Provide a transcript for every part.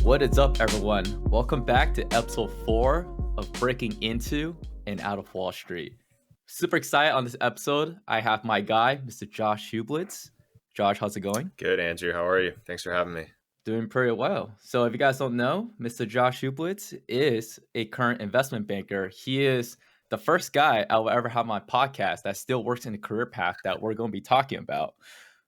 What is up, everyone? Welcome back to episode 4 of Breaking Into and Out of Wall Street. Super excited on this episode. I have my guy, Mr. Josh Hublitz. Josh, how's it going? Good, Andrew. How are you? Thanks for having me. Doing pretty well. So if you guys don't know, Mr. Josh Hublitz is a current investment banker. He is the first guy I will ever have on my podcast that still works in the career path that we're going to be talking about.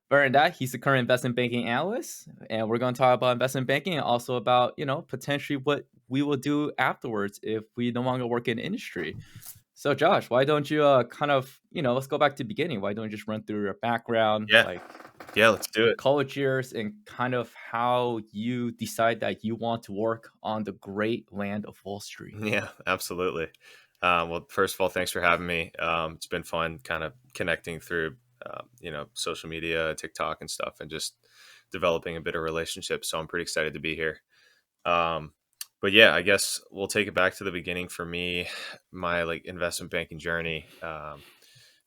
Other than that, he's the current investment banking analyst, and we're going to talk about investment banking and also about, potentially what we will do afterwards if we no longer work in the industry. So, Josh, why don't you let's go back to the beginning. Why don't you just run through your background, Yeah, like yeah, let's do your it. college years, and kind of how you decide that you want to work on the great land of Wall Street? Yeah, absolutely. Well, first of all, thanks for having me. It's been fun kind of connecting through, social media, TikTok and stuff, and just developing a bit of relationship. So I'm pretty excited to be here. Um, but yeah, I guess we'll take it back to the beginning for me. My investment banking journey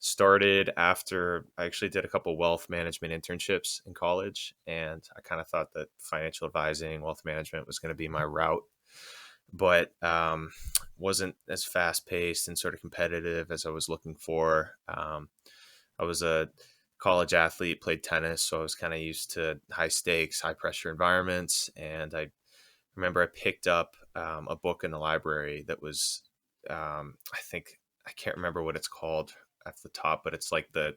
started after I actually did a couple wealth management internships in college, and I kind of thought that financial advising, wealth management was going to be my route, but wasn't as fast paced and sort of competitive as I was looking for. I was a college athlete, played tennis, so I was kind of used to high stakes, high pressure environments. And I remember I picked up a book in the library that was, I can't remember what it's called at the top, but it's like the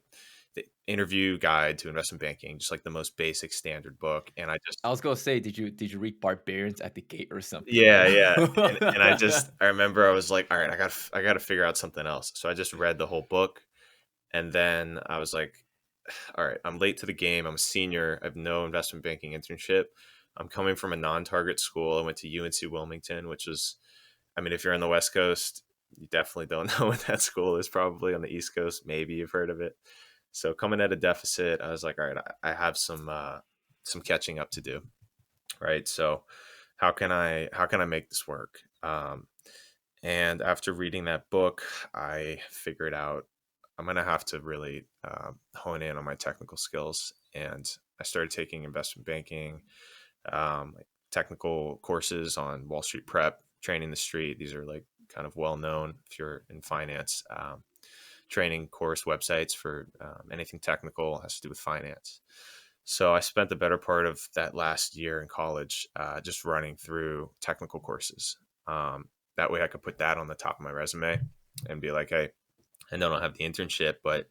interview guide to investment banking, just like the most basic standard book. And I just I was gonna say, did you read Barbarians at the Gate or something, Yeah, bro? yeah, and I remember I was like, "All right, I gotta figure out something else." So I just read the whole book, and then I was like, "All right, I'm late to the game. I'm a senior. I have no investment banking internship. I'm coming from a non-target school. I went to UNC Wilmington, which is, I mean, if you're on the West Coast, you definitely don't know what that school is. Probably on the East Coast, maybe you've heard of it. So coming at a deficit, I was like, all right, I have some catching up to do, right? So how can I make this work? And after reading that book, I figured out I'm gonna have to really hone in on my technical skills, and I started taking investment banking, technical courses on Wall Street Prep, Training the Street. These are like kind of well known if you're in finance. Training course websites for anything technical has to do with finance. So I spent the better part of that last year in college just running through technical courses. That way I could put that on the top of my resume and be like, hey, I know I don't have the internship, but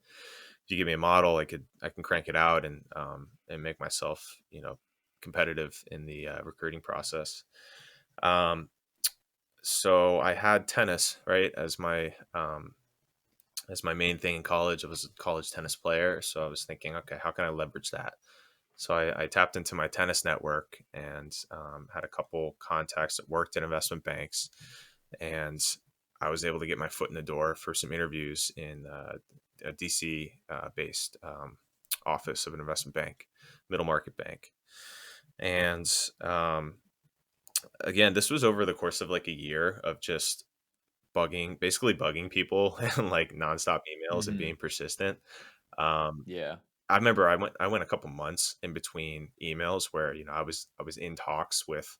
if you give me a model, I can crank it out and make myself, competitive in the recruiting process. Um, so I had tennis, right, as my main thing in college. I was a college tennis player, so I was thinking, okay, how can I leverage that? So I tapped into my tennis network and had a couple contacts that worked at investment banks, and I was able to get my foot in the door for some interviews in a DC based office of an investment bank, middle market bank. And again, this was over the course of like a year of just basically bugging people and like nonstop emails and Hmm. being persistent. Um, Yeah. I remember I went a couple months in between emails where I was in talks with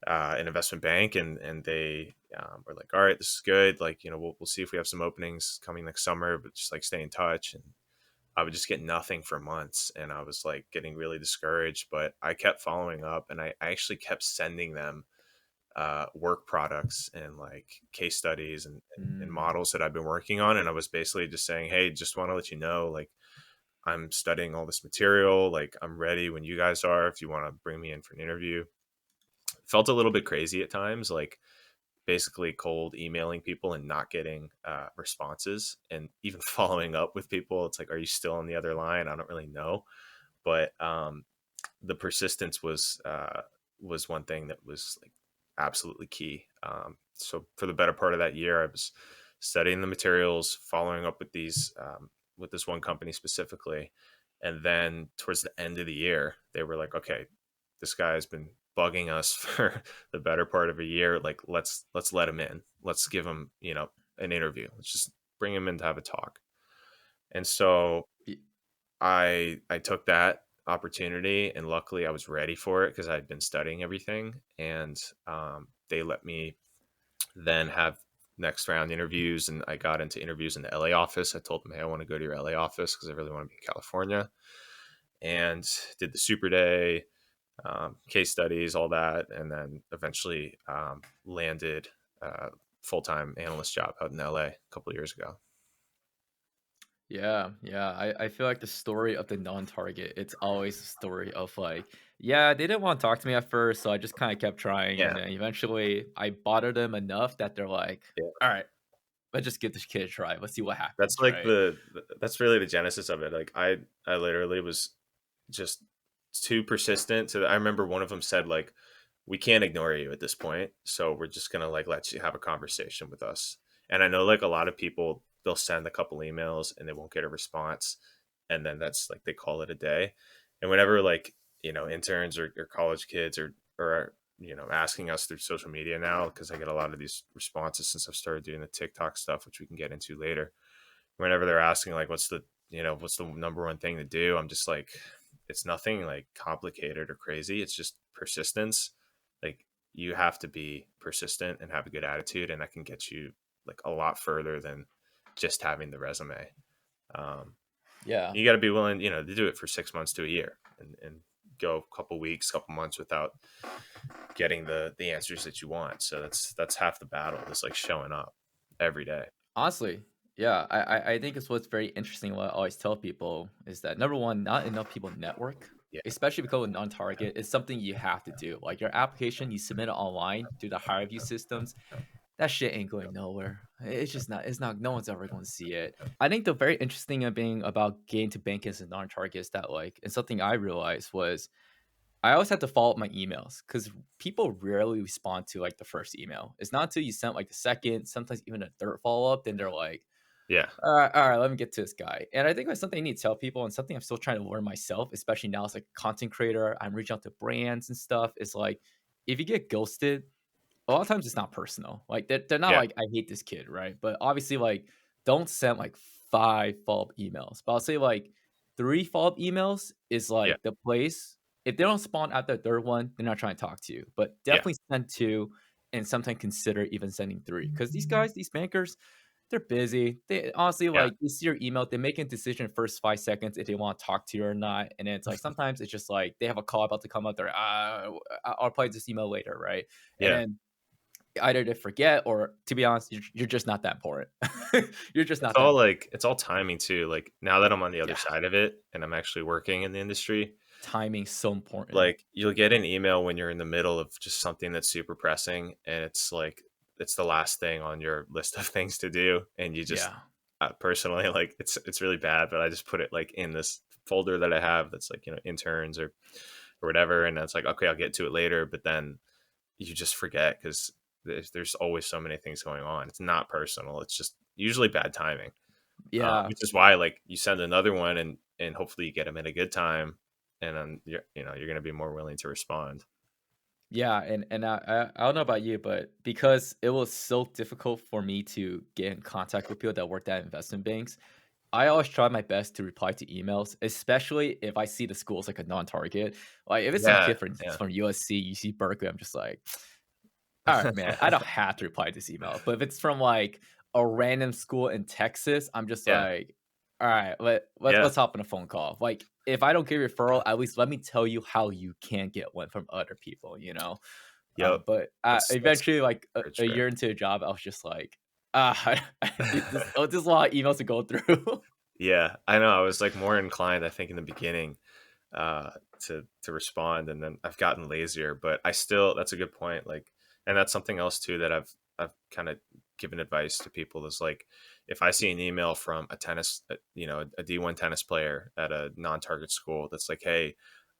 an investment bank, and they were like, all right, this is good, like we'll see if we have some openings coming next summer, but just like stay in touch. And I would just get nothing for months, and I was like getting really discouraged, but I kept following up, and I actually kept sending them work products and like case studies and Mm. models that I've been working on. And I was basically just saying, hey, just want to let you know, like, I'm studying all this material. Like, I'm ready when you guys are, if you want to bring me in for an interview. Felt a little bit crazy at times, like basically cold emailing people and not getting responses, and even following up with people. It's like, are you still on the other line? I don't really know. But the persistence was one thing that was like absolutely key. So for the better part of that year, I was studying the materials, following up with these with this one company specifically, and then towards the end of the year, they were like, "Okay, this guy has been bugging us for the better part of a year. Like, let's let him in. Let's give him an interview. Let's just bring him in to have a talk." And so Y- I took that opportunity, and luckily I was ready for it because I'd been studying everything, and they let me then have next round interviews, and I got into interviews in the LA office. I told them, hey, I want to go to your LA office because I really want to be in California, and did the super day, case studies, all that, and then eventually landed a full-time analyst job out in LA a couple of years ago. Yeah, yeah. I feel like the story of the non-target, it's always a story of like, yeah, they didn't want to talk to me at first, so I just kind of kept trying, and Yeah, then eventually I bothered them enough that they're like, yeah. all right, let's just give this kid a try. Let's see what That's happens, like right? that's really the genesis of it. Like I literally was just too persistent to I remember one of them said like, we can't ignore you at this point, so we're just gonna like let you have a conversation with us. And I know like a lot of people, they'll send a couple emails and they won't get a response, and then that's like they call it a day. And whenever like, interns or college kids or asking us through social media now, because I get a lot of these responses since I've started doing the TikTok stuff, which we can get into later. Whenever they're asking like what's the number one thing to do, I'm just like, it's nothing like complicated or crazy. It's just persistence. Like, you have to be persistent and have a good attitude, and that can get you like a lot further than just having the resume. um, Yeah. you got to be willing, to do it for 6 months to a year, and go a couple weeks, couple months without getting the answers that you want. So that's half the battle, is like showing up every day. Honestly, yeah, I think it's what's very interesting. What I always tell people is that number one, not enough people network, Yeah, especially because of non-target. It's something you have to do. Like your application, you submit it online through the higher view systems. That shit ain't going nowhere. It's just not. It's not. No one's ever going to see it. I think the very interesting of being about getting to bank as a non-target is that like, and something I realized was I always have to follow up my emails because people rarely respond to like the first email. It's not until you sent like the second, sometimes even a third follow up, then they're like, yeah, all right, let me get to this guy. And I think that's something I need to tell people, and something I'm still trying to learn myself, especially now as like a content creator. I'm reaching out to brands and stuff. It's like if you get ghosted, a lot of times it's not personal. Like they're not yeah, like I hate this kid, right? But obviously, like don't send like 5 follow-up emails. But I'll say like 3 follow-up emails is yeah, like the place. If they don't spawn at the third one, they're not trying to talk to you. But yeah, definitely send 2 and sometimes consider even sending 3. Because these guys, these bankers, they're busy. They honestly yeah, like you see your email, they make a decision first 5 seconds if they want to talk to you or not. And then it's like sometimes it's just like they have a call about to come up there. I'll play this email later, right? And yeah. then either to forget or to be honest, you're just not that important. You're just It's not that all important. like it's all timing too. Like, now that I'm on the other Yeah, side of it and I'm actually working in the industry, timing's so important. like, you'll get an email when you're in the middle of just something that's super pressing, and it's like it's the last thing on your list of things to do, and you just Yeah, personally, like, it's really bad, but I just put it like in this folder that I have that's like, interns or whatever, and it's like, okay, I'll get to it later, but then you just forget because there's always so many things going on. It's not personal. It's just usually bad timing, yeah, which is why like you send another one, and hopefully you get them at a good time, and then you're going to be more willing to respond. yeah. And I don't know about you, but because it was so difficult for me to get in contact with people that worked at investment banks, I always try my best to reply to emails, especially if I see the school as like a non-target. Like if it's some Yeah, kid from yeah, from USC, UC Berkeley, I'm just like, all right, man, I don't have to reply to this email. But if it's from like a random school in Texas, I'm just yeah, like, all right, yeah. let's hop on a phone call. Like if I don't get a referral, at least let me tell you how you can get one from other people, you know? Yep. But That's eventually, like for a sure. year into a job, I was just like, this is a lot of emails to go through. Yeah, I know. I was like more inclined, I think, in the beginning, uh, to respond, and then I've gotten lazier. But I still, that's a good point. Like, and that's something else too that I've kind of given advice to people is like, if I see an email from a tennis, a D1 tennis player at a non-target school that's like, hey,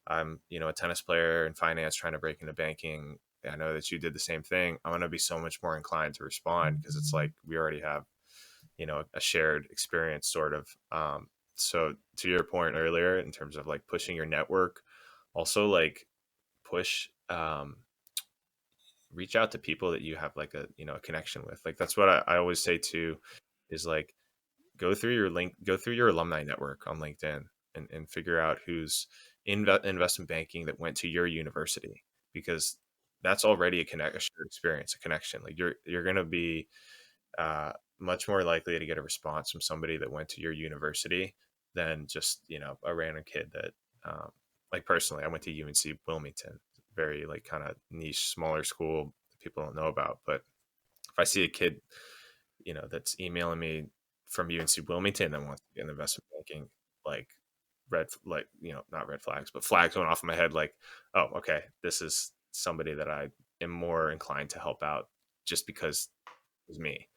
I'm a tennis player in finance trying to break into banking. I know that you did the same thing. I'm going to be so much more inclined to respond because it's like we already have a shared experience sort of. So to your point earlier in terms of like pushing your network, also like push reach out to people that you have like a connection with. Like, that's what I always say too, is like go through your alumni network on LinkedIn. and figure out who's in investment banking that went to your university, because that's already a shared experience, a connection. Like you're going to be much more likely to get a response from somebody that went to your university than just a random kid that um, like personally I went to UNC Wilmington, very like kind of niche smaller school that people don't know about. But if I see a kid that's emailing me from UNC Wilmington that wants to get in investment banking, like like not red flags but flags going off in my head, like, oh, okay, this is somebody that I am more inclined to help out just because it was me,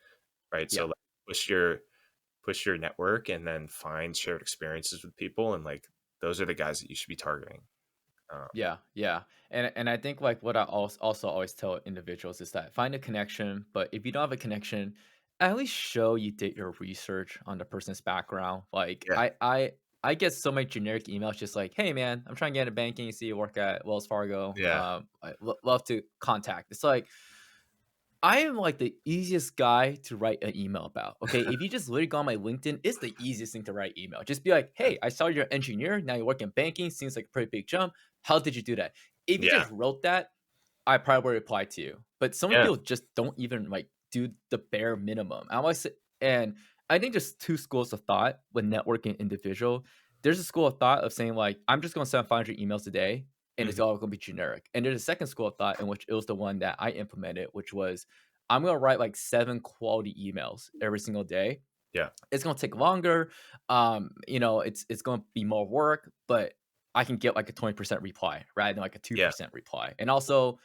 right? So Yeah. like push your network and then find shared experiences with people, and like those are the guys that you should be targeting. um, Yeah, yeah, and I think like what I also always tell individuals is that find a connection, but if you don't have a connection, at least show you did your research on the person's background. Like yeah, I get so many generic emails just like, hey man, I'm trying to get into banking. See you work at Wells Fargo. yeah. I love to contact. It's like I am like the easiest guy to write an email about. Okay. If you just literally go on my LinkedIn, it's the easiest thing to write email. Just be like, hey, I saw you're an engineer. Now you work in banking. Seems like a pretty big jump. How did you do that? If you Yeah, just wrote that, I probably would reply to you. But some yeah. people just don't even like do the bare minimum. I always say, and I think there's two schools of thought when networking individual. There's a school of thought of saying like, I'm just going to send 500 emails a day and it's Mhm. all going to be generic. And there's a second school of thought in which it was the one that I implemented, which was I'm going to write like 7 quality emails every single day. Yeah, It's gonna take longer. It's gonna be more work, but I can get like a 20% reply rather than like a yeah, 2% reply. And also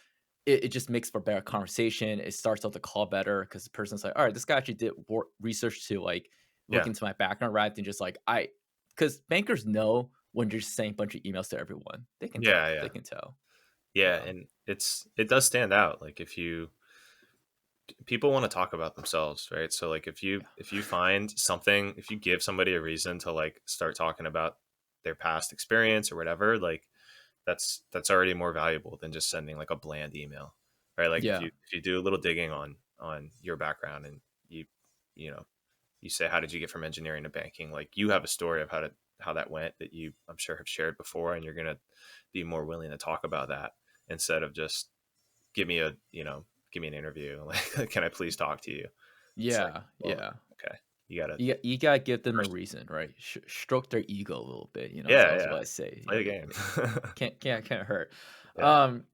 it just makes for better conversation. It starts out the call better because the person's like, all right, this guy actually did research to like look yeah, into my background rather than just like because bankers know when you're just saying a bunch of emails to everyone. They can yeah, tell. They yeah, can tell. yeah. Um, And it does stand out. Like if you people want to talk about themselves, right? So like yeah. if you find something, if you give somebody a reason to like start talking about their past experience or whatever, like that's already more valuable than just sending like a bland email, right? Like Yeah. if you do a little digging on your background, and you know you say, how did you get from engineering to banking? Like you have a story of how that went that you, I'm sure, have shared before, and you're gonna be more willing to talk about that instead of just give me a give me an interview. Like, can I please talk to you? It's like, Yeah. well, Yeah. okay, you gotta You gotta give them a first, reason, right? Stroke their ego a little bit, yeah, that's yeah, what I say, play the game. can't hurt. Yeah, Um,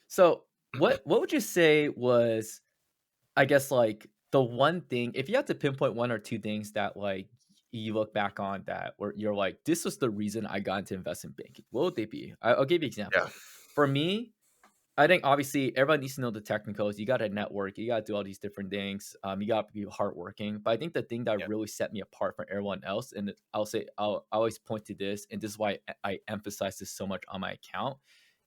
so what would you say was, I guess, like, the one thing if you had to pinpoint 1 or 2 things that, like, you look back on that where you're like, "This was the reason I got into investment banking." What would they be? I'll give you an yeah, example. For me, I think obviously everyone needs to know the technicals. You got to network. You got to do all these different things. You got to be hardworking. But I think the thing that yeah, really set me apart from everyone else, and I always point to this, and this is why I emphasize this so much on my account,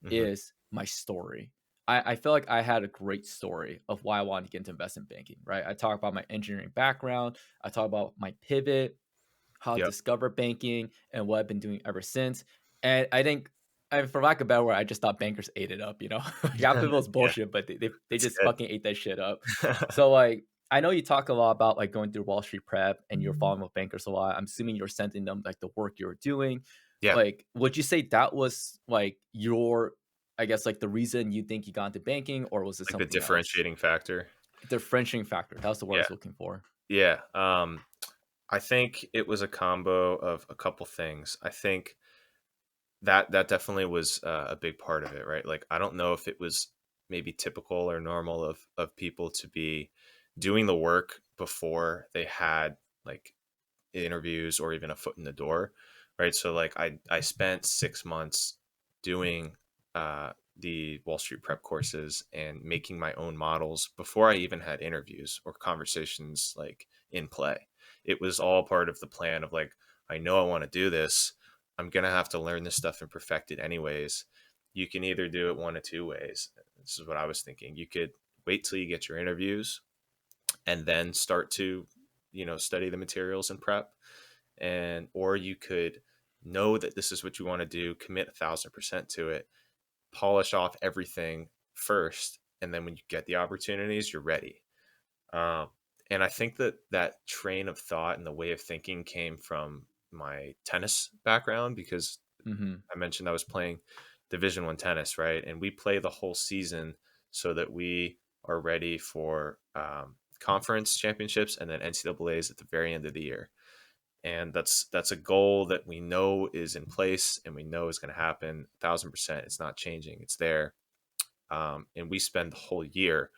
hmm, is my story. I feel like I had a great story of why I wanted to get into investment banking. Right. I talk about my engineering background. I talk about my pivot, how I yep, discovered banking and what I've been doing ever since. And I think, for lack of a better word, I just thought bankers ate it up. Yeah, people is yeah, bullshit, but they that's just good. fucking ate that shit up. So like, I know you talk a lot about like going through Wall Street prep and you're following with bankers a lot. I'm assuming you're sending them like the work you're doing. Yeah, Like, would you say that was like your, I guess, like the reason you think you got into banking, or was it like the something else? differentiating factor. Differentiating factor. That was the word I Yeah, was looking for. yeah. I think it was a combo of a couple things. I think that definitely was a big part of it, right? Like I don't know if it was maybe typical or normal of people to be doing the work before they had like interviews or even a foot in the door, right? So like I spent 6 months doing the Wall Street prep courses and making my own models before I even had interviews or conversations like in play. It was all part of the plan of like, I know I want to do this. I'm gonna have to learn this stuff and perfect it anyways. You can either do it one of two ways. This is what I was thinking. You could wait till you get your interviews and then start to study the materials and prep, and or you could know that this is what you want to do, commit 1,000% to it, polish off everything first, and then when you get the opportunities you're ready. um, and I think that that train of thought and the way of thinking came from my tennis background because Mhm. I mentioned I was playing Division 1 tennis, right? And we play the whole season so that we are ready for conference championships and then NCAA's at the very end of the year. And that's a goal that we know is in place and we know is going to happen 1,000%. It's not changing. It's there. And we spend the whole year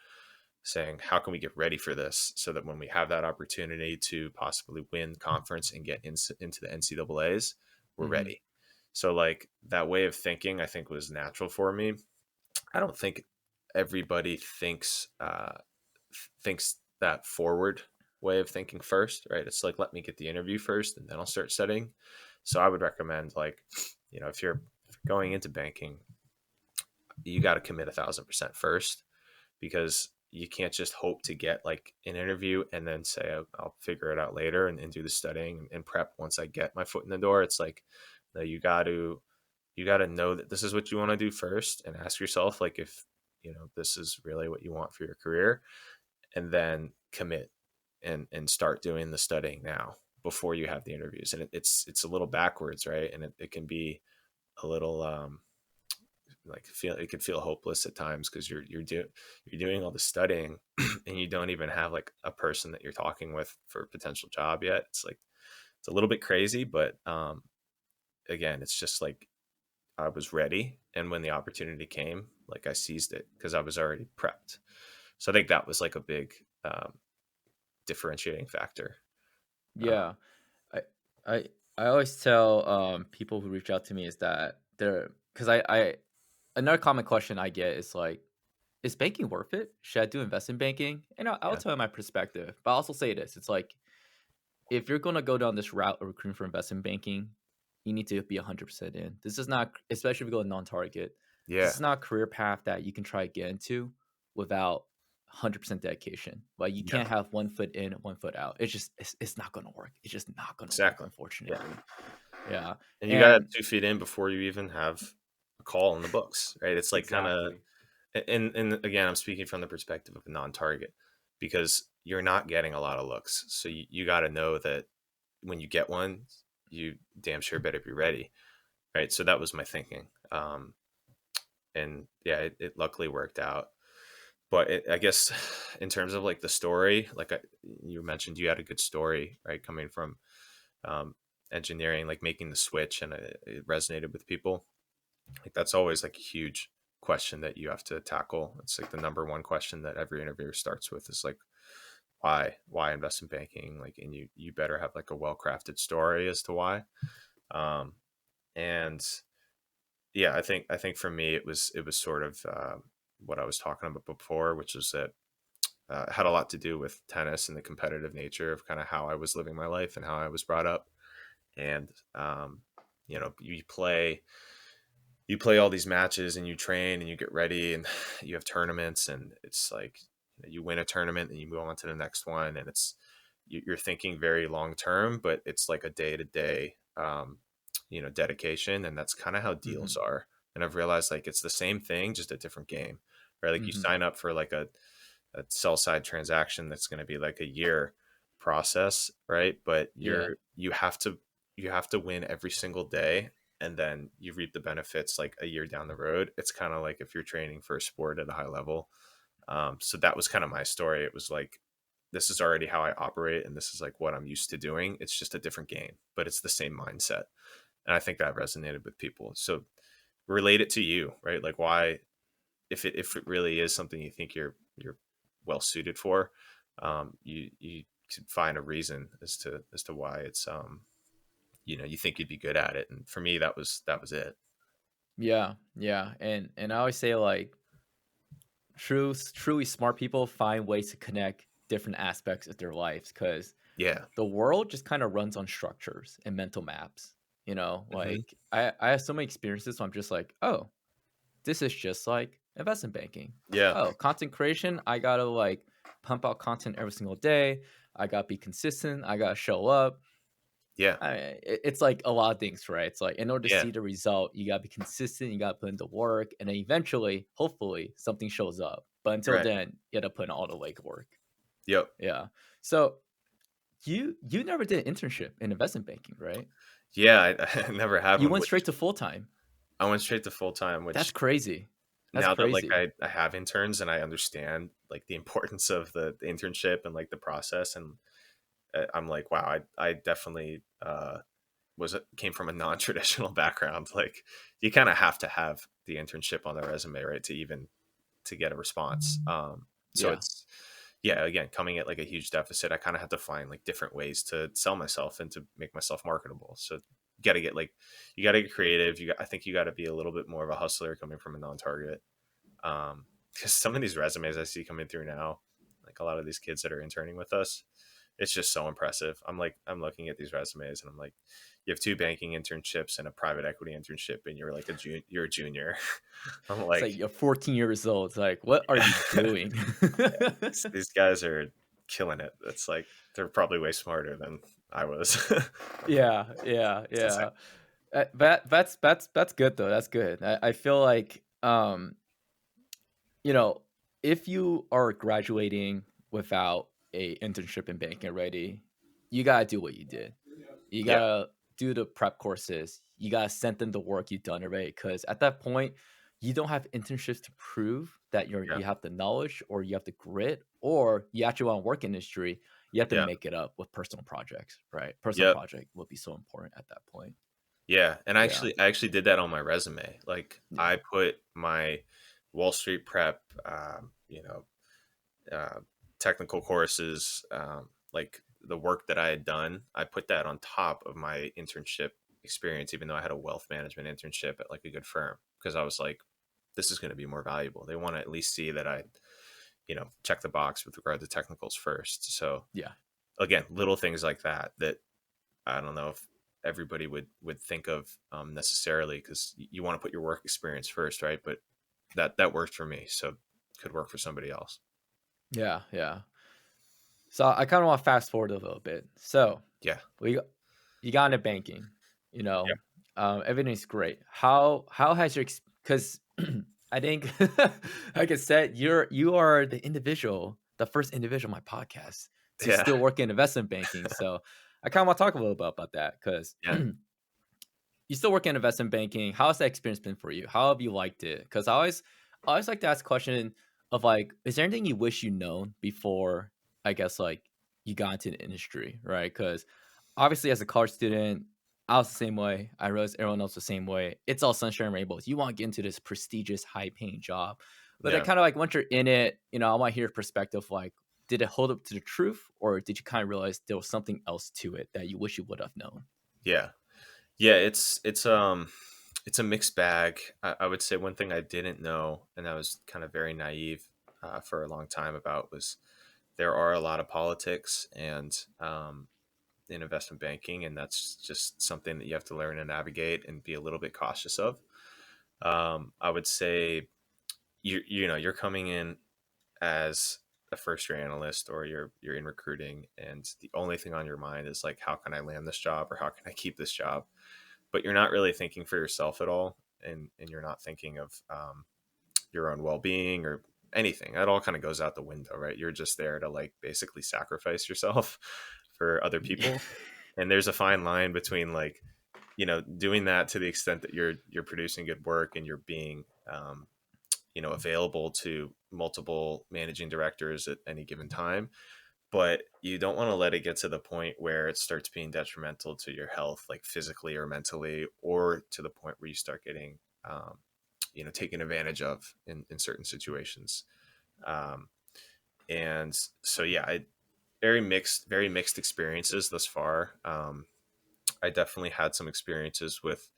saying, how can we get ready for this so that when we have that opportunity to possibly win conference and get into the NCAA's, we're Mhm. ready. So like that way of thinking, I think was natural for me. I don't think everybody thinks that forward way of thinking first, right? It's like, let me get the interview first and then I'll start studying. So I would recommend like, if you're going into banking, you got to commit 1,000% first because you can't just hope to get like an interview and then say I'll figure it out later and do the studying and prep once I get my foot in the door. It's like, no, you got to know that this is what you want to do first and ask yourself like if this is really what you want for your career, and then commit and start doing the studying now before you have the interviews. And it's a little backwards, right? And it can be a little like it can feel hopeless at times because you're doing all the studying and you don't even have like a person that you're talking with for a potential job yet. It's like it's a little bit crazy, but again, it's just like I was ready, and when the opportunity came, like I seized it because I was already prepped. So I think that was like a big differentiating factor. uh, Yeah. I I I always tell people who reach out to me is that they're because I another common question I get is like, is banking worth it? Should I do investment banking? And I'll yeah, tell you my perspective, but I'll also say this: it's like if you're gonna go down this route of recruiting for investment banking, you need to be 100% in. This is not, especially if you go non-target. This yeah, is not a career path that you can try to get into without 100% dedication. Like you yeah, can't have one foot in, one foot out. It's not gonna work. It's just not gonna work, exactly. Yeah, unfortunately. Yeah, and you got to have and 2 feet in before you even have a call in the books, right? It's like kind of, exactly. and again, I'm speaking from the perspective of a non-target because you're not getting a lot of looks, so you got to know that when you get one, you damn sure better be ready, right? So that was my thinking, and yeah, it luckily worked out. But I guess in terms of like the story, like you mentioned, you had a good story, right? Coming from um, engineering, like making the switch, and it resonated with people. Like that's always like a huge question that you have to tackle. It's like the number one question that every interviewer starts with is like, why investment banking? Like, and you better have like a well crafted story as to why. Um, and yeah, I think for me it was sort of what I was talking about before, which is that it had a lot to do with tennis and the competitive nature of kind of how I was living my life and how I was brought up. And you play all these matches and you train and you get ready and you have tournaments, and it's like you win a tournament and you move on to the next one, and you're thinking very long term, but it's like a day to day dedication, and that's kind of how Hmm. deals are. And I've realized like it's the same thing, just a different game, right? Like you Hmm. sign up for like a sell side transaction that's going to be like a year process, right? But Yeah. you have to win every single day, and then you reap the benefits like a year down the road. It's kind of like if you're training for a sport at a high level. So that was kind of my story. It was like this is already how I operate, and this is like what I'm used to doing. It's just a different game, but it's the same mindset, and I think that resonated with people. So relate it to you, right? Like why, if it really is something you think you're well suited for, you could find a reason as to why it's you think you'd be good at it. And for me, that was it. Yeah. Yeah. And I always say like truly smart people find ways to connect different aspects of their lives because Yeah. the world just kind of runs on structures and mental maps. Hmm. Like I have so many experiences, so I'm just like, oh, this is just like investment banking. Yeah. Oh, content creation, I gotta like pump out content every single day. I gotta be consistent. I gotta show up. Yeah. It's like a lot of things, right? It's like in order to Yeah. see the result, you gotta be consistent. You gotta put in the work, and then eventually, hopefully, something shows up. But until Right. then, you gotta put in all the legwork. Yep. Yeah. So you never did an internship in investment banking, right? Yeah, I never had You one, went which straight to full time. I went straight to full time, That's which crazy. That's now that like crazy. I have interns and I understand like the importance of the internship and like the process, and I'm like, wow, I definitely came from a non-traditional background. Like you kind of have to have the internship on the resume, right, to even to get a response. So Yeah. it's yeah, again, coming at like a huge deficit, I kind of have to find like different ways to sell myself and to make myself marketable. So you got to get like you got to get creative. I think you got to be a little bit more of a hustler coming from a non-target. Because some of these resumes I see coming through now, like a lot of these kids that are interning with us, it's just so impressive. I'm looking at these resumes and I'm like, you have two banking internships and a private equity internship, and you're like you're a junior. I'm It's like, like you're 14 years old. It's like, what are you doing? these guys are killing it. It's like they're probably way smarter than I was. Yeah, yeah, It's insane. yeah. That's good though. That's good. I feel like you know, if you are graduating without a internship in banking already, you gotta do what you did. You Yeah, gotta do the prep courses. You gotta send them the work you've done already. Because at that point, you don't have internships to prove that yeah, you have the knowledge or you have the grit or you actually want to work industry. You have to yeah, make it up with personal projects, right? Personal yep, project will be so important at that point. yeah. And Yeah, I actually did that on my resume. Like yeah, I put my Wall Street prep, uh, technical courses, like the work that I had done, I put that on top of my internship experience, even though I had a wealth management internship at like a good firm, because I was like, this is going to be more valuable. They want to at least see that I, check the box with regard to technicals first. So yeah. again, little things like that that I don't know if everybody would think of necessarily, because you want to put your work experience first, right? But that worked for me, so could work for somebody else. Yeah, yeah. So I kind of want to fast forward a little bit. So Yeah, we got- you got into banking, yeah, everything's great. How has your because I think like I said, you are the first individual on my podcast to yeah, still work in investment banking. So I kind of want to talk a little bit about that because yeah. you still work in investment banking. How has that experience been for you? How have you liked it? Because I always like to ask a question of like, is there anything you wish you known before? I guess like you got into the industry, right? Because obviously, as a college student, I was the same way. I realize everyone else the same way. It's all sunshine and rainbows. You want to get into this prestigious, high-paying job, but then Yeah. kind of like once you're in it, I want to hear your perspective. Like, did it hold up to the truth, or did you kind of realize there was something else to it that you wish you would have known? Yeah. Yeah. It's a mixed bag. I would say one thing I didn't know, and I was kind of very naive for a long time about, was there are a lot of politics and in investment banking, and that's just something that you have to learn and navigate and be a little bit cautious of. I would say you're coming in as a first year analyst, or you're in recruiting, and the only thing on your mind is like, how can I land this job, or how can I keep this job? But you're not really thinking for yourself at all, and you're not thinking of your own well-being or anything. That all kind of goes out the window, right? You're just there to like basically sacrifice yourself for other people, and there's a fine line between like, doing that to the extent that you're producing good work and you're being available to multiple managing directors at any given time, but you don't want to let it get to the point where it starts being detrimental to your health, like physically or mentally, or to the point where you start getting taken advantage of in certain situations. um, and so yeah, very mixed experiences thus far. I definitely had some experiences with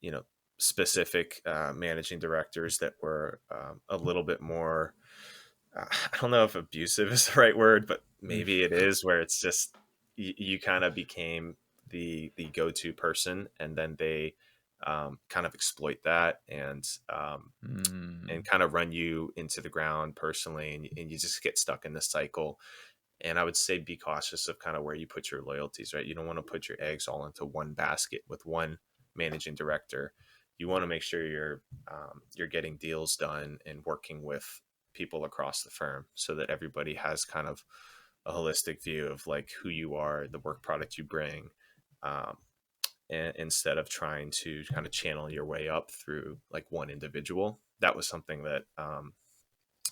you know specific managing directors that were a little bit more, I don't know if abusive is the right word, but maybe it is, where it's just you kind of became the go-to person, and then they kind of exploit that, and Mm. kind of run you into the ground personally, and you just get stuck in this cycle. And I would say be cautious of kind of where you put your loyalties, right? You don't want to put your eggs all into one basket with one managing director. You want to make sure you're getting deals done and working with people across the firm, so that everybody has kind of a holistic view of like who you are, the work product you bring, um, and instead of trying to kind of channel your way up through like one individual. That was something that,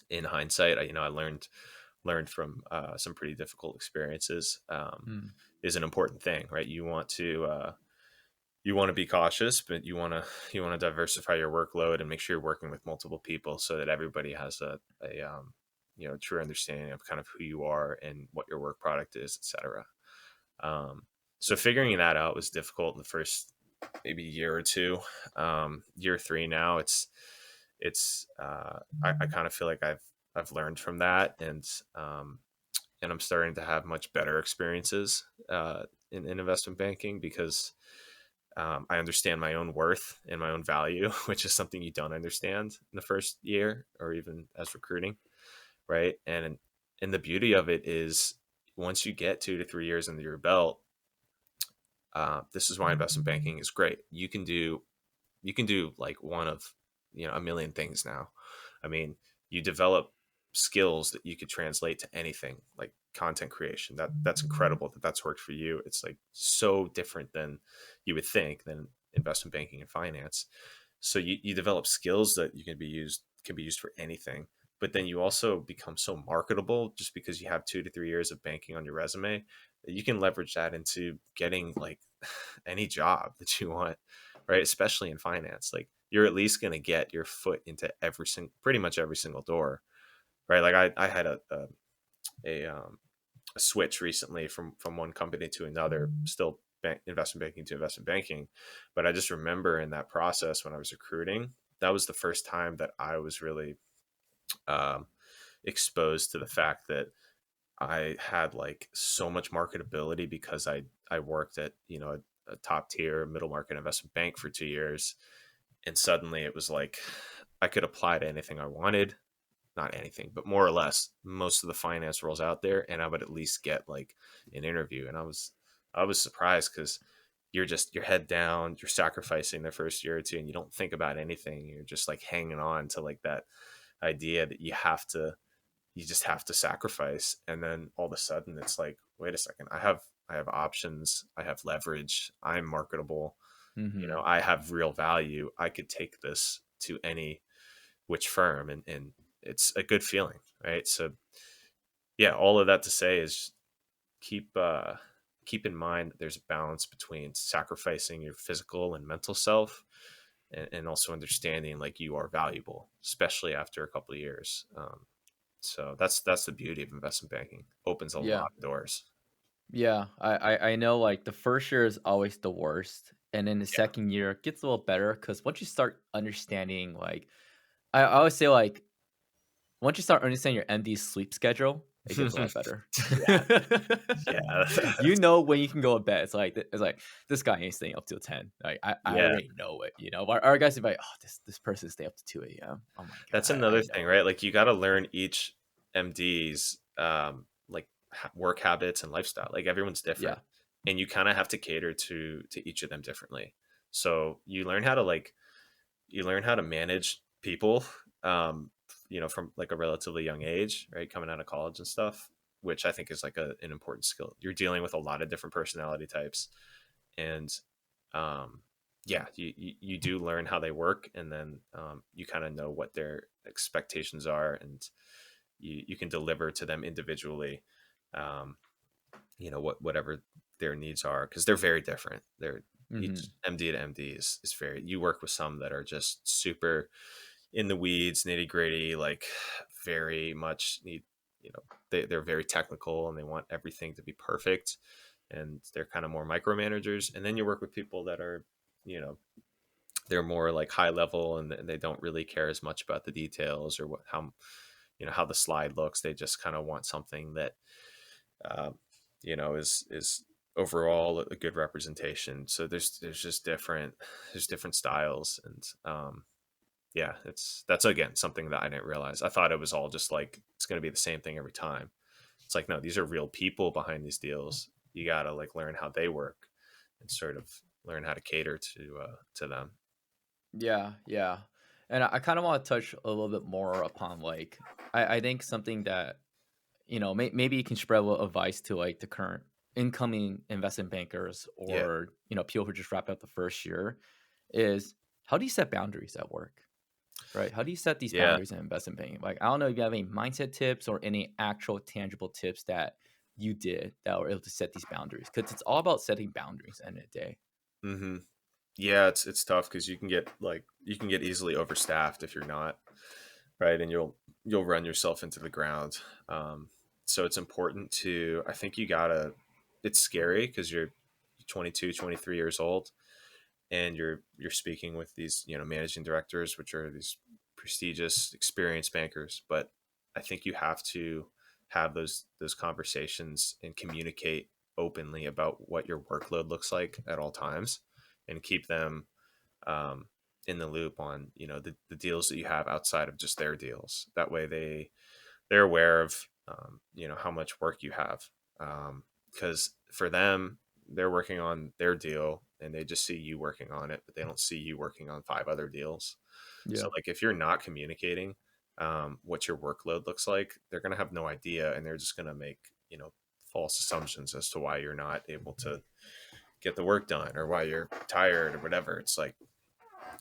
in hindsight, I learned from some pretty difficult experiences. Mm. Is an important thing, right? You want to be cautious, but you want to diversify your workload and make sure you're working with multiple people so that everybody has a true understanding of kind of who you are and what your work product is, etc. So figuring that out was difficult in the first maybe year or two. Year three now, I kind of feel like I've learned from that, and I'm starting to have much better experiences in investment banking because I understand my own worth and my own value, which is something you don't understand in the first year or even as recruiting, right? And the beauty of it is once you get 2 to 3 years under your belt, this is why investment banking is great. You can do like one of a million things now. I mean, you develop skills that you could translate to anything, like content creation. That's incredible that that's worked for you. It's like so different than you would think than investment banking and finance. So you develop skills that you can be used for anything. But then you also become so marketable just because you have 2 to 3 years of banking on your resume that you can leverage that into getting like any job that you want, right? Especially in finance, like you're at least going to get your foot into pretty much every single door, right? Like I had a switch recently from one company to another, still investment banking to investment banking, but I just remember in that process when I was recruiting, that was the first time that I was really um, exposed to the fact that I had like so much marketability because I worked at a top tier middle market investment bank for 2 years, and suddenly it was like I could apply to anything I wanted, not anything, but more or less most of the finance roles out there, and I would at least get like an interview. And I was surprised because you're just your head down, you're sacrificing the first year or two, and you don't think about anything. You're just like hanging on to like that idea that you just have to sacrifice, and then all of a sudden it's like, wait a second, I have options, I have leverage, I'm marketable, Hmm. I have real value, I could take this to any which firm, and it's a good feeling, right? So yeah, all of that to say is keep in mind that there's a balance between sacrificing your physical and mental self, and also understanding like you are valuable, especially after a couple of years. So that's the beauty of investment banking. Opens a Yeah. lot of doors. Yeah. I know like the first year is always the worst. And then the Yeah. second year it gets a little better because once you start understanding, like, I always say, like, once you start understanding your MD's sleep schedule, it gets a lot better. Yeah. Yeah. You know when you can go to bed. It's like this guy ain't staying up till 10. Like I Yeah. already know it. Our guys be like, oh, this person stay up to 2 a.m. Oh my That's god, I another thing, know right? it. Like you got to learn each MD's like work habits and lifestyle. Like everyone's different, Yeah. and you kind of have to cater to each of them differently. So you learn how to manage people, from like a relatively young age, right? Coming out of college and stuff, which I think is like an important skill. You're dealing with a lot of different personality types, and um, yeah, you do learn how they work, and then you kind of know what their expectations are, and you can deliver to them individually, um, whatever their needs are, because they're very different. They're Each Mhm. MD to MD is very. You work with some that are just super in the weeds, nitty gritty, like very much need. They're very technical and they want everything to be perfect, and they're kind of more micromanagers. And then you work with people that are, you know, they're more like high level, and they don't really care as much about the details or how the slide looks. They just kind of want something that um, is overall a good representation. So there's different styles, and yeah, that's again something that I didn't realize. I thought it was all just like it's going to be the same thing every time. It's like, no, these are real people behind these deals. You got to like learn how they work and sort of learn how to cater to them. Yeah, yeah. And I kind of want to touch a little bit more upon, like, I think something that maybe you can spread a little advice to like the current incoming investment bankers Yeah. or people who just wrapped up the first year is how do you set boundaries at work, right? How do you set these Yeah. boundaries in investment banking? Like, I don't know if you have any mindset tips or any actual tangible tips that you did that were able to set these boundaries because it's all about setting boundaries at the end of the day. hmm Yeah, it's tough because you can get easily overstaffed if you're not right, and you'll run yourself into the ground. Um, so it's important to I think you gotta. It's scary because you're 22, 23 years old, and you're speaking with these managing directors, which are these prestigious, experienced bankers. But I think you have to have those conversations and communicate openly about what your workload looks like at all times, and keep them um, in the loop on the deals that you have outside of just their deals. That way they're aware of how much work you have, because for them they're working on their deal and they just see you working on it, but they don't see you working on five other deals. So Yeah. like if you're not communicating what your workload looks like, they're going to have no idea, and they're just going to make false assumptions as to why you're not able to get the work done or why you're tired or whatever. It's like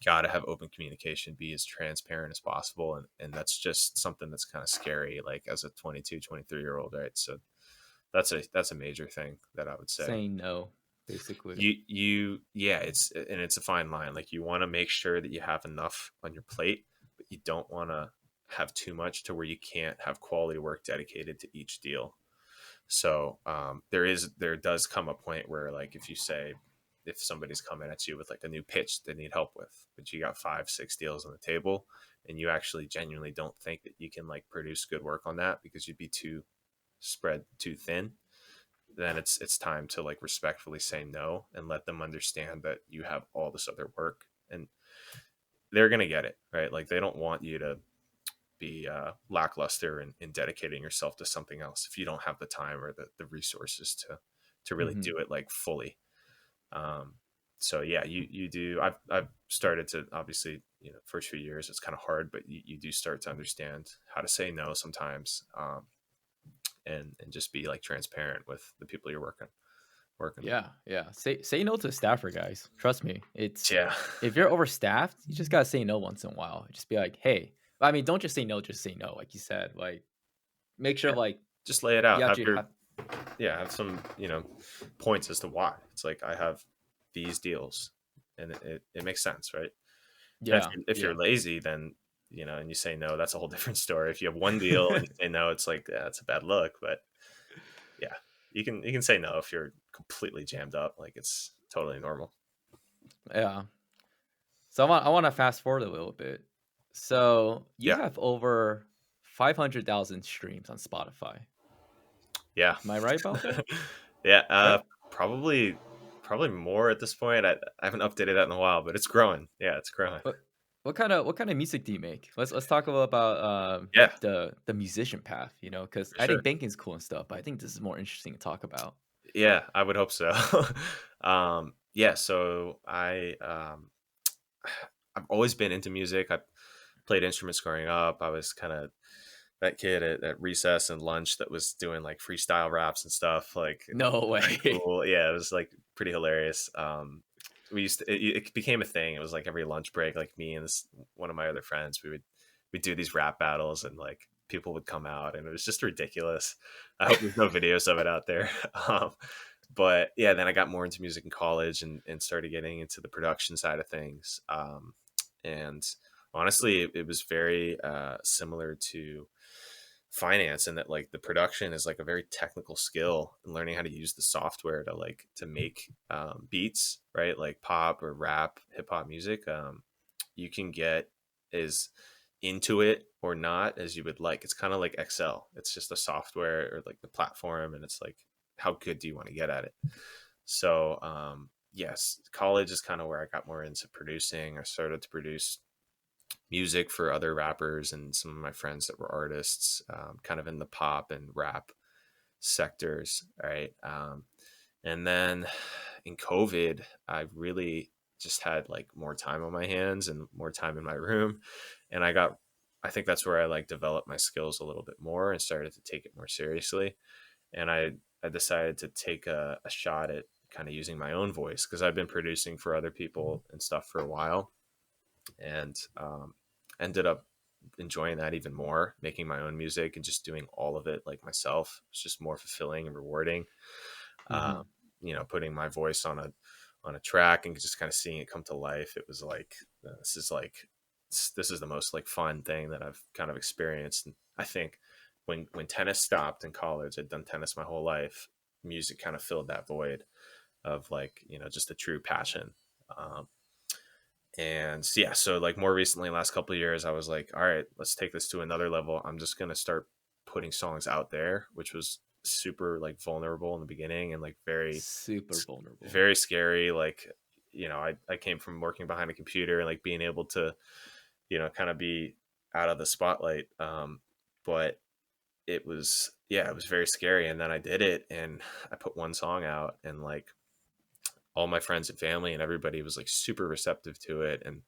got to have open communication, be as transparent as possible, and that's just something that's kind of scary, like as a 22, 23-year old, right? So that's a major thing that I would say. Saying no, basically. Yeah, it's a fine line. Like you want to make sure that you have enough on your plate, but you don't want to have too much to where you can't have quality work dedicated to each deal. So there does come a point where, like, if you say, if somebody's coming at you with like a new pitch they need help with, but you got 5, 6 deals on the table, and you actually genuinely don't think that you can like produce good work on that because you'd be too spread too thin, then it's time to like respectfully say no and let them understand that you have all this other work, and they're gonna get it, right? Like they don't want you to be lackluster in dedicating yourself to something else if you don't have the time or the resources to really Hmm. do it like fully. Um, so yeah, you do. I've started to, obviously, first few years it's kind of hard, but you do start to understand how to say no sometimes, and just be like transparent with the people you're working with. Yeah, yeah. Say no to a staffer, guys. Trust me. It's Yeah, if you're overstaffed, you just gotta say no once in a while. Just be like, hey. I mean, don't just say no, just say no, like you said. Like make sure yeah. like Just lay it you out. Have actually your have have some points as to why. It's like I have these deals, and it makes sense, right? And yeah, if you're yeah. lazy, then and you say no, that's a whole different story. If you have one deal and you say no, it's like, yeah, it's a bad look. But yeah, you can say no if you're completely jammed up. Like it's totally normal. Yeah. So I want to fast forward a little bit. So you Yeah, have over 500,000 streams on Spotify. yeah, Am I right about that? yeah. Right. Probably more at this point. I haven't updated that in a while, but it's growing. Yeah, it's growing. What kind of music do you make? Let's talk a little about Yeah, the musician path. Because for I sure. think banking's cool and stuff, but I think this is more interesting to talk about. Yeah, I would hope so. Yeah, so I've always been into music. I played instruments growing up. I was kind of that kid at recess and lunch that was doing like freestyle raps and stuff. Like No high way. school, yeah, it was like pretty hilarious. We used to, it became a thing. It was like every lunch break, like me and one of my other friends, we'd do these rap battles, and like people would come out, and it was just ridiculous. I hope there's no videos of it out there. Um, but yeah, then I got more into music in college, and started getting into the production side of things. And honestly, it was very similar to finance, and that like the production is like a very technical skill, and learning how to use the software to make beats, right? Like pop or rap, hip hop music. You can get as into it or not as you would like. It's kind of like Excel. It's just a software or like the platform, and it's like how good do you want to get at it? So yes, college is kind of where I got more into producing. I started to produce music for other rappers and some of my friends that were artists, kind of in the pop and rap sectors. Right. And then in COVID, I really just had like more time on my hands and more time in my room. And I got I think that's where I like developed my skills a little bit more and started to take it more seriously. And I decided to take a shot at kind of using my own voice because I've been producing for other people and stuff for a while, and ended up enjoying that even more, making my own music and just doing all of it like myself. It's just more fulfilling and rewarding. Mhm. Um, putting my voice on a track and just kind of seeing it come to life. It was like this is like this is the most like fun thing that I've kind of experienced. And I think when tennis stopped in college, I'd done tennis my whole life. Music kind of filled that void of like just a true passion. Um, and yeah, so like more recently, last couple of years, I was like, all right, let's take this to another level. I'm just gonna start putting songs out there, which was super like vulnerable in the beginning and like Super vulnerable. very scary. Like, I came from working behind a computer and like being able to, kind of be out of the spotlight. But it was very scary. And then I did it and I put one song out, and like all my friends and family and everybody was like super receptive to it and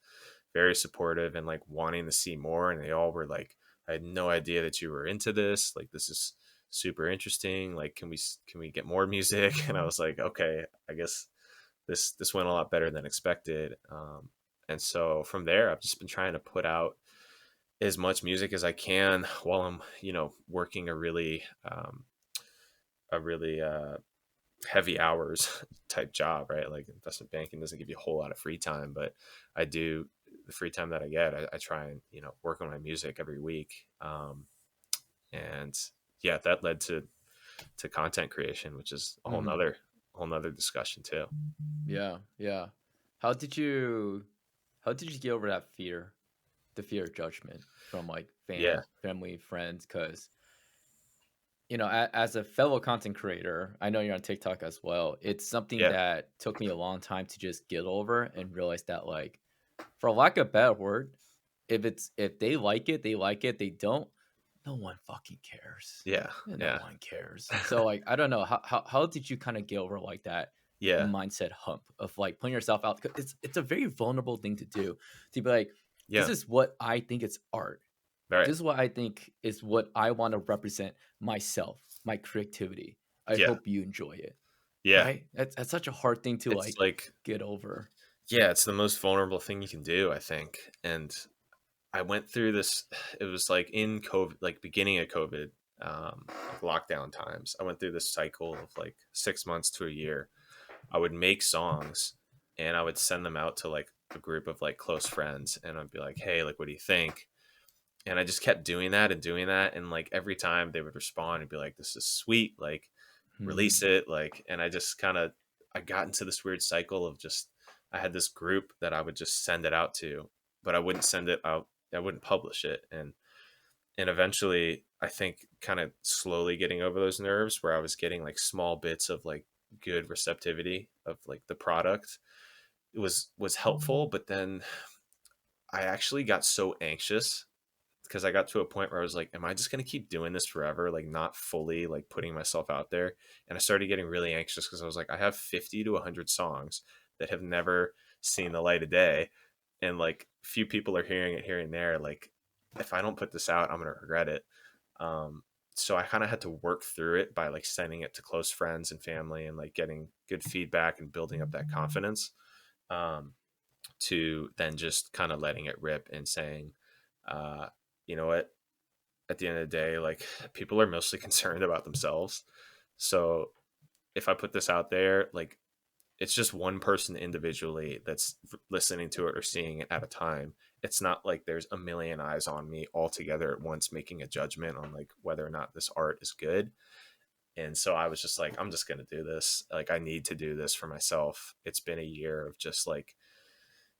very supportive and like wanting to see more. And they all were like, I had no idea that you were into this. Like, this is super interesting. Like, can we get more music? And I was like, okay, I guess this went a lot better than expected. And so from there, I've just been trying to put out as much music as I can while I'm, working a really heavy hours type job, right? Like investment banking doesn't give you a whole lot of free time, but I do the free time that I get, I try and, work on my music every week. And yeah, that led to content creation, which is a Mhm. whole nother discussion too. Yeah, yeah. How did you how did you get over that fear? The fear of judgment from, like, Yeah. family, friends? Because as a fellow content creator, I know you're on TikTok as well. It's something Yeah. that took me a long time to just get over and realize that, like, for lack of a better word, if they like it, they like it. They don't, no one fucking cares. Yeah. Yeah, no Yeah. one cares. So, like, I don't know, how did you kinda get over, like, that Yeah. mindset hump of, like, putting yourself out? 'Cause it's a very vulnerable thing to do, to be like, "This Yeah. is what I think is art. Right. This is what I think is what I wanna represent myself, my creativity. I Yeah. hope you enjoy it." Yeah. Right? That's such a hard thing to, It's like, like, get over. yeah, it's the most vulnerable thing you can do, I think. And I went through this, it was like in COVID, like beginning of COVID, like lockdown times. I went through this cycle of like 6 months to a year. I would make songs and I would send them out to like a group of like close friends, and I'd be like, hey, like, what do you think? And I just kept doing that and doing that. And like every time they would respond and be like, this is sweet, like, release Mhm. it. Like, and I just kind of, I got into this weird cycle of just, I had this group that I would just send it out to, but I wouldn't send it out. I wouldn't publish it. And eventually I think kind of slowly getting over those nerves where I was getting like small bits of like good receptivity of like the product, it was helpful. But then I actually got so anxious because I got to a point where I was like, am I just going to keep doing this forever? Like, not fully like putting myself out there. And I started getting really anxious because I was like, I have 50 to 100 songs that have never seen the light of day. And like few people are hearing it here and there. Like, if I don't put this out, I'm going to regret it. Um, so I kind of had to work through it by like sending it to close friends and family and like getting good feedback and building up that confidence. Um, to then just kind of letting it rip and saying, uh, you know what, at the end of the day, like, people are mostly concerned about themselves. So if I put this out there, like, it's just one person individually that's listening to it or seeing it at a time. It's not like there's a million eyes on me all together at once making a judgment on like whether or not this art is good. And so I was just like, I'm just going to do this. Like, I need to do this for myself. It's been a year of just like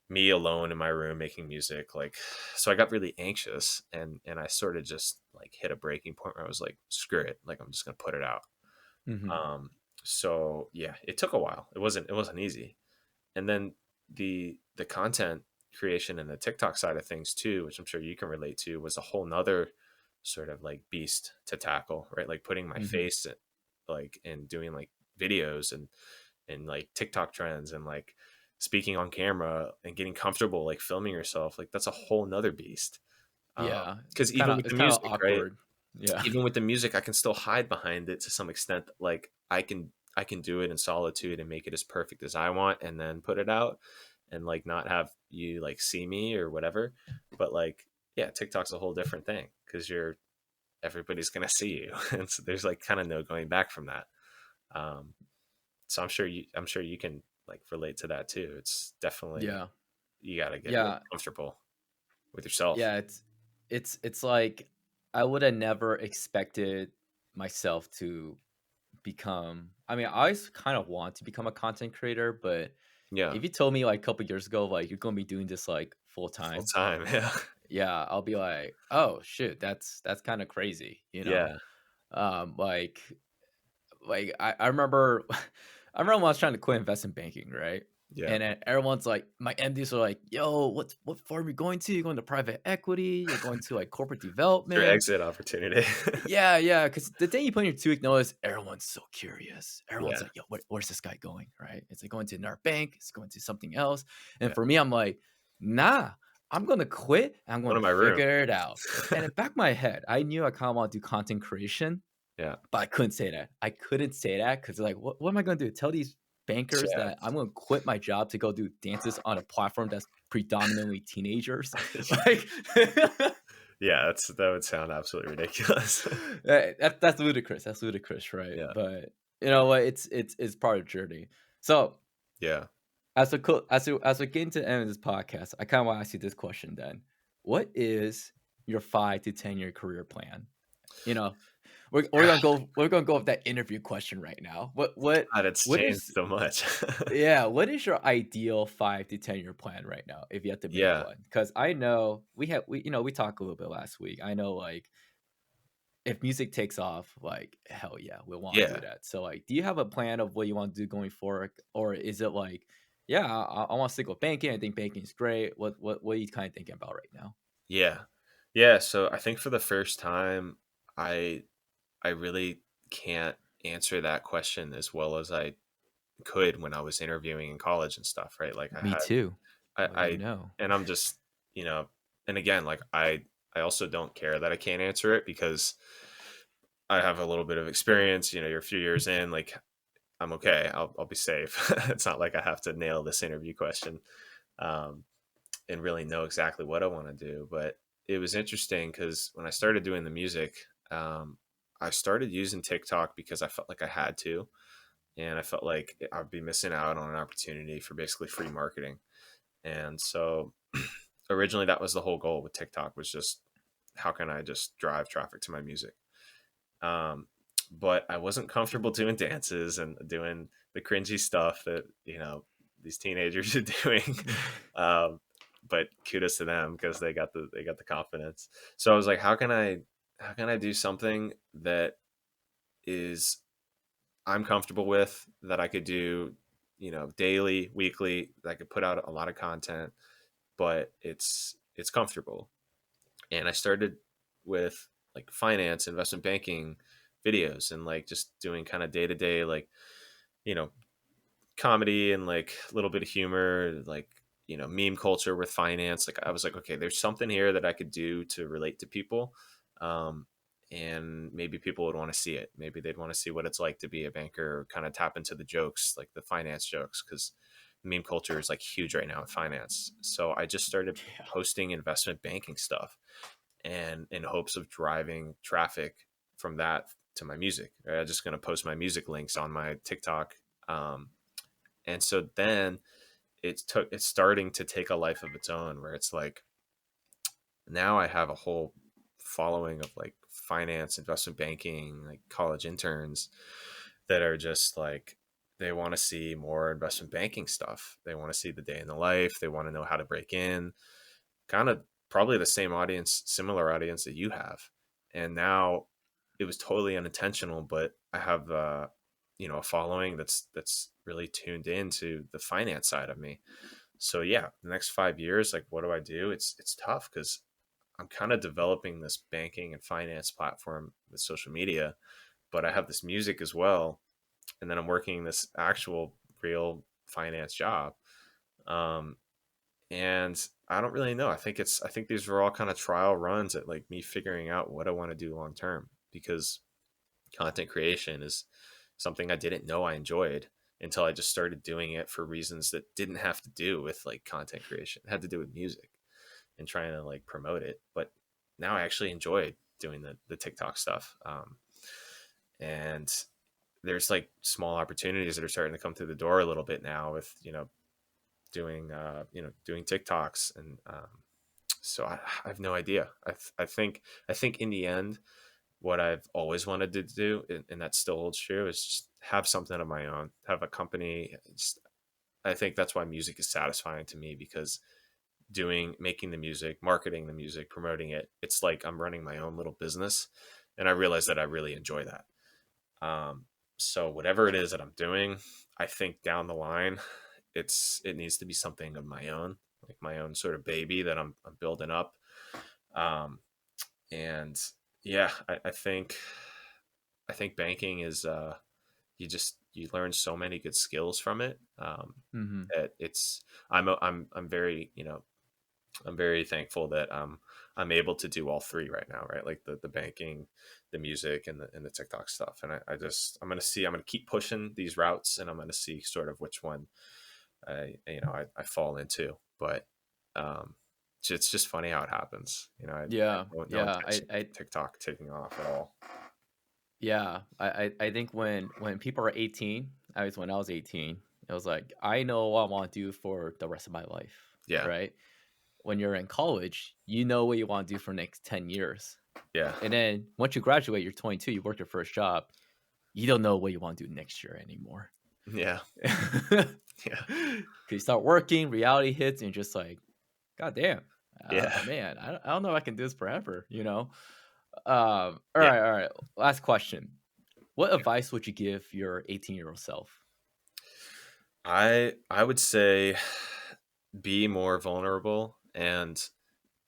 me alone in my room making music. Like, so I got really anxious, and I sort of just like hit a breaking point where I was like, screw it, like, I'm just gonna put it out. Mhm. um so yeah, it took a while. It wasn't easy. And then the content creation and the TikTok side of things too, which I'm sure you can relate to, was a whole nother sort of like beast to tackle, right? Like putting my Mhm. face like and doing like videos and like TikTok trends and like speaking on camera and getting comfortable like filming yourself, like that's a whole nother beast. Yeah, Because even with it's the kinda music, right? awkward. Yeah. Even with the music, I can still hide behind it to some extent. Like I can do it in solitude and make it as perfect as I want and then put it out and like not have you like see me or whatever. But like, yeah, TikTok's a whole different thing because everybody's gonna see you. And so there's like kind of no going back from that. Um, so I'm sure you can like relate to that too. It's definitely Yeah. you gotta get really Yeah. comfortable with yourself. Yeah, it's like I woulda never expected myself to become I mean, I always kind of want to become a content creator, but Yeah. if you told me, like, a couple years ago, like, you're gonna be doing this, like, full Full time, time. Yeah. yeah, I'll be like, "Oh, shoot, that's kinda crazy," you know? Yeah. Um, like I remember I remember when I was trying to quit investment banking, right? Yeah. And then everyone's like, my MDs are like, "Yo, what firm you going to? You're going to private equity? You're going to like corporate It's your development?" exit opportunity. Yeah, yeah. Because the thing you put in your 2 week notice, everyone's so curious. Everyone's Yeah. like, "Yo, where's this guy going?" Right? Is it going to another bank? Is it going to something else? And Yeah. for me, I'm like, "Nah, I'm gonna quit. I'm Go going to to my room. figure it out." And in back of my head, I knew I kind of want to do content creation, Yeah. but I couldn't say that. I couldn't say that because like, what am I gonna do? Tell these bankers Yeah. that I'm gonna quit my job to go do dances on a platform that's predominantly teenagers? Like, Yeah, that would sound absolutely ridiculous. that's ludicrous. That's ludicrous, right? Yeah. But you know what? It's part of the journey. So Yeah. as we get into the end of this podcast, I kind of want to ask you this question then. What is your 5 to 10 year career plan? You know, we're gonna go with that interview question right now. God, it's What changed is so much. yeah, what is your ideal 5 to 10 year plan right now if you have to make Yeah. one? Because I know we talked a little bit last week. I know like if music takes off, like hell yeah, we'll want to do Yeah. that. So like, do you have a plan of what you want to do going forward, or is it like, yeah, I want to stick with banking. I think banking is great. What are you kind of thinking about right now? Yeah. Yeah, so I think for the first time, I I really can't answer that question as well as I could when I was interviewing in college and stuff, right? Like Me too. Well, you I know. and I'm just, you know, and again, like I also don't care that I can't answer it because I have a little bit of experience, you're a few years in, like I'm okay. I'll be safe. It's not like I have to nail this interview question um, and really know exactly what I want to do. But it was interesting because when I started doing the music, I started using TikTok because I felt like I had to, and I felt like I'd be missing out on an opportunity for basically free marketing. And so originally that was the whole goal with TikTok was just how can I just drive traffic to my music. Um, but I wasn't comfortable doing dances and doing the cringy stuff that these teenagers are doing. um, but kudos to them because they got the confidence. So I was like, how can I do something that is I'm comfortable with that I could do, daily, weekly, that I could put out a lot of content, but it's comfortable. And I started with like finance, investment banking videos and like just doing kind of day to day, like, you know, comedy and like a little bit of humor, like, meme culture with finance. Like I was like, okay, there's something here that I could do to relate to people. Um, and maybe people would want to see it. Maybe they'd want to see what it's like to be a banker, or kind of tap into the jokes, like the finance jokes, because meme culture is like huge right now in finance. So I just started Yeah. posting investment banking stuff and in hopes of driving traffic from that to my music. Right? I'm just going to post my music links on my TikTok. And so then it's starting to take a life of its own where it's like now I have a whole following of like finance, investment banking, like college interns that are just like they want to see more investment banking stuff. They want to see the day in the life. They want to know how to break in. Kind of probably the same audience, similar audience that you have. And now it was totally unintentional, but I have a following that's really tuned into the finance side of me. So yeah, the next 5 years, like what do I do? It's tough because I'm kind of developing this banking and finance platform with social media, but I have this music as well, and then I'm working this actual real finance job. Um, And I don't really know. I think these are all kind of trial runs at like me figuring out what I want to do long term, because content creation is something I didn't know I enjoyed until I just started doing it for reasons that didn't have to do with like content creation. It had to do with music and trying to like promote it. But now I actually enjoy doing the TikTok stuff. And there's like small opportunities that are starting to come through the door a little bit now with, doing TikToks. And so I have no idea. I think in the end, what I've always wanted to do, and that still holds true, is just have something of my own, have a company. I think that's why music is satisfying to me, because making the music, marketing the music, promoting it, it's like I'm running my own little business. And I realize that I really enjoy that. Um, so whatever it is that I'm doing, I think down the line, it needs to be something of my own, like my own sort of baby that I'm building up. Um, and yeah, I think banking is you learn so many good skills from it. Hmm. That it's I'm very, I'm very thankful that I'm able to do all three right now, right? Like the banking, the music, and the TikTok stuff. And I'm gonna see, I'm gonna keep pushing these routes, and I'm gonna see sort of which one I fall into. But um, it's just funny how it happens. I Yeah, have no yeah. intention of TikTok taking off at all. I think when people are 18, at least when I was 18, it was like I know what I want to do for the rest of my life, Yeah, right? When you're in college, you know what you want to do for the next 10 years. yeah, And then once you graduate, you're 22, you work your first job, you don't know what you want to do next year anymore. yeah, Because yeah, you start working, reality hits, and you're just like, God damn, yeah, man, I don't know if I can do this forever, you know? yeah. All right. Last question. What advice would you give your 18-year-old self? I would say be more vulnerable and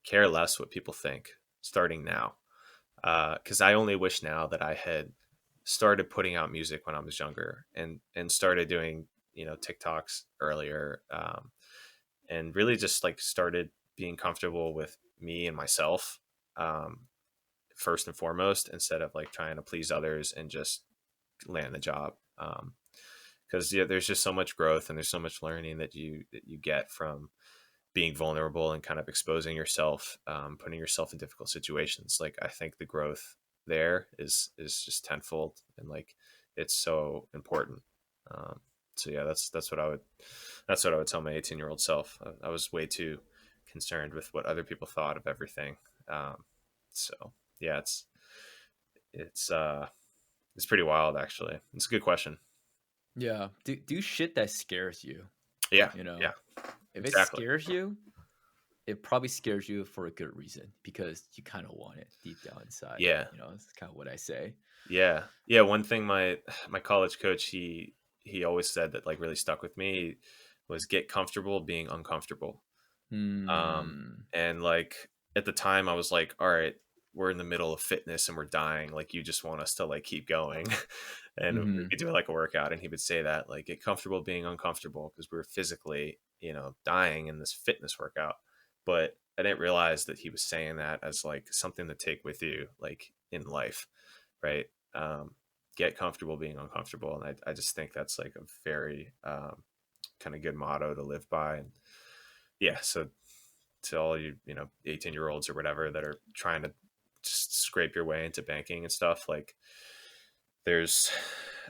care less what people think starting now. Because I only wish now that I had started putting out music when I was younger, and started doing TikToks earlier, and really just like started being comfortable with me and myself, um, first and foremost, instead of like trying to please others and just land the job. Because yeah, there's just so much growth, and there's so much learning that you get from being vulnerable and kind of exposing yourself, putting yourself in difficult situations. Like I think the growth there is just tenfold, and like it's so important. Um, so yeah, that's what I would tell my 18-year-old self. I was way too concerned with what other people thought of everything. Um, so yeah, it's it's pretty wild actually. It's a good question. Yeah. Do shit that scares you, Yeah, you know? yeah, If it exactly. scares you, it probably scares you for a good reason because you kind of want it deep down inside. Yeah, You know, that's kind of what I say. yeah, yeah. One thing my college coach, he always said that like really stuck with me was get comfortable being uncomfortable. Um, Hmm. and like at the time, I was like, all right, we're in the middle of fitness and we're dying. Like you just want us to like keep going, and we'd Hmm. be doing like a workout, and he would say that like get comfortable being uncomfortable, because we were physically dying in this fitness workout. But I didn't realize that he was saying that as like something to take with you like in life, right? um, get comfortable being uncomfortable. And I just think that's like a very kind of good motto to live by. And yeah, so to all you 18-year-olds or whatever that are trying to just scrape your way into banking and stuff, like there's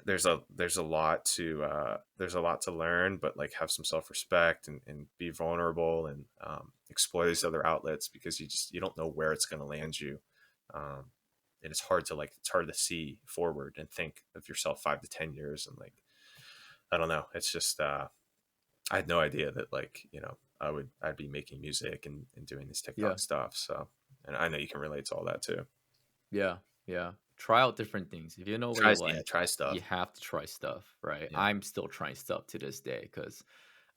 there's a lot to learn, but like have some self-respect, and be vulnerable, and explore these other outlets, because you don't know where it's going to land you. um, and it's hard to see forward and think of yourself 5 to 10 years, and like I don't know, it's just I had no idea that like I'd be making music and doing this Yeah. TikTok stuff. So, and I know you can relate to all that too. Yeah. Yeah. Try out different things. If you know what you like, Try you stuff. have to try stuff, right? Yeah, I'm still trying stuff to this day because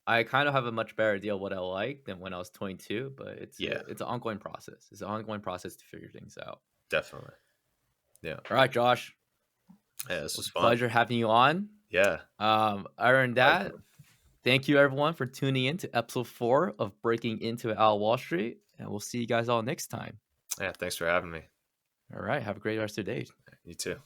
I kind of have a much better idea what I like than when I was 22, but yeah, it's an ongoing process. It's an ongoing process to figure things out. definitely. Yeah, All right, Josh. yeah. It This was was a fun. pleasure having you on. Yeah, Other than that, likewise. Thank you, everyone, for tuning in to episode 4 of Breaking Into It Out of Wall Street, and we'll see you guys all next time. Yeah, thanks for having me. All right. Have a great rest of your day. You too.